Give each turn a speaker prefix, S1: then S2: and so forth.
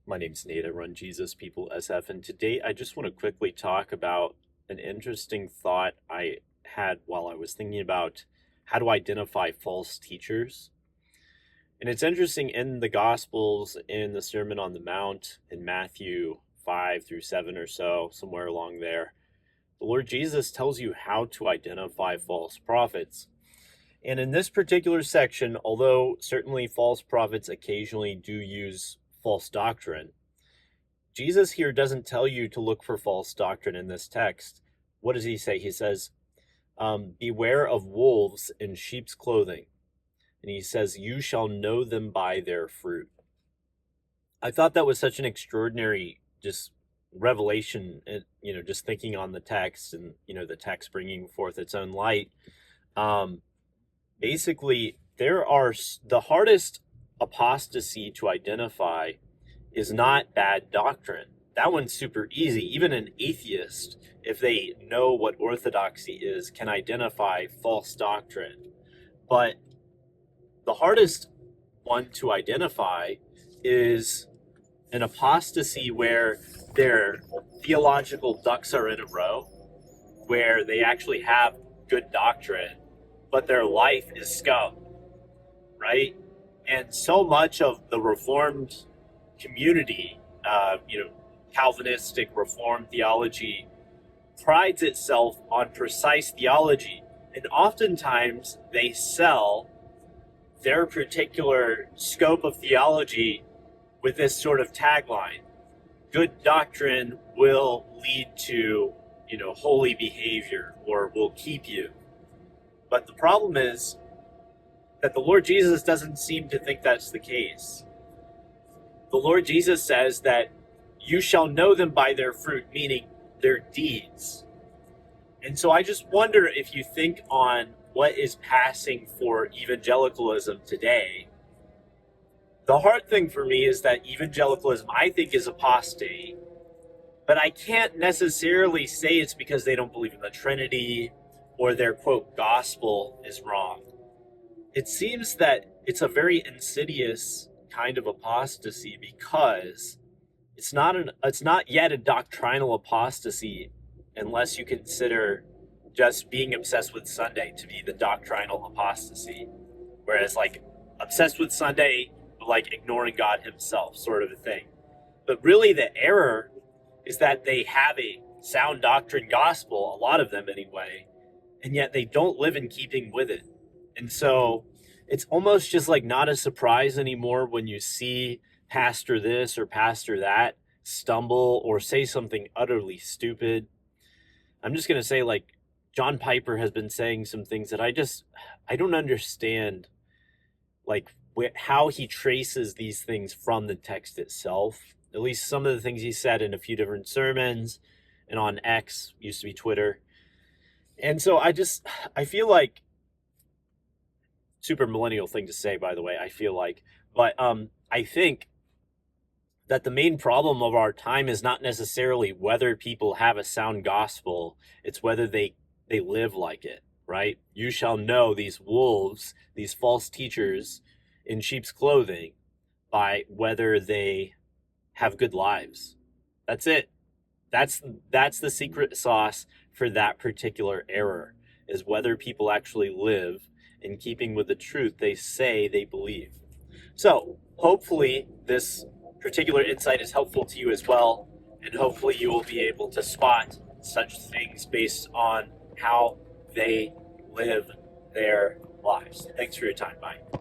S1: My name's Nate. I run Jesus People SF, and today I just want to quickly talk about an interesting thought I had while I was thinking about how to identify false teachers. And it's interesting in the Gospels, in the Sermon on the Mount, in Matthew 5 through 7 or so, somewhere along there, the Lord Jesus tells you how to identify false prophets. And in this particular section, although certainly false prophets occasionally do use false doctrine, Jesus here doesn't tell you to look for false doctrine in this text. What does he say? He says, beware of wolves in sheep's clothing. And he says, you shall know them by their fruit. I thought that was such an extraordinary just revelation, just thinking on the text and, the text bringing forth its own light. Basically, the hardest apostasy to identify is not bad doctrine. That one's super easy. Even an atheist, if they know what orthodoxy is, can identify false doctrine. But the hardest one to identify is an apostasy where their theological ducks are in a row, where they actually have good doctrine, but their life is scum, right? And so much of the Reformed community, Calvinistic Reformed theology, prides itself on precise theology. And oftentimes they sell their particular scope of theology with this sort of tagline: good doctrine will lead to, holy behavior, or will keep you. But the problem is that the Lord Jesus doesn't seem to think that's the case. The Lord Jesus says that you shall know them by their fruit, meaning their deeds. And so I just wonder if you think on what is passing for evangelicalism today. The hard thing for me is that evangelicalism, I think, is apostate, but I can't necessarily say it's because they don't believe in the Trinity or their, quote, gospel is wrong. It seems that it's a very insidious kind of apostasy because it's not yet a doctrinal apostasy unless you consider just being obsessed with Sunday to be the doctrinal apostasy. Whereas obsessed with Sunday, but ignoring God himself, sort of a thing. But really the error is that they have a sound doctrine gospel, a lot of them anyway, and yet they don't live in keeping with it. And so it's almost just not a surprise anymore when you see pastor this or pastor that stumble or say something utterly stupid. I'm just going to say, John Piper has been saying some things that I don't understand, how he traces these things from the text itself. At least some of the things he said in a few different sermons and on X, used to be Twitter. And so I feel like, super millennial thing to say, by the way, but I think that the main problem of our time is not necessarily whether people have a sound gospel, it's whether they live like it, right? You shall know these wolves, these false teachers in sheep's clothing, by whether they have good lives. That's it. That's the secret sauce for that particular error, is whether people actually live in keeping with the truth they say they believe. So hopefully this particular insight is helpful to you as well, and hopefully you will be able to spot such things based on how they live their lives. Thanks for your time. Bye.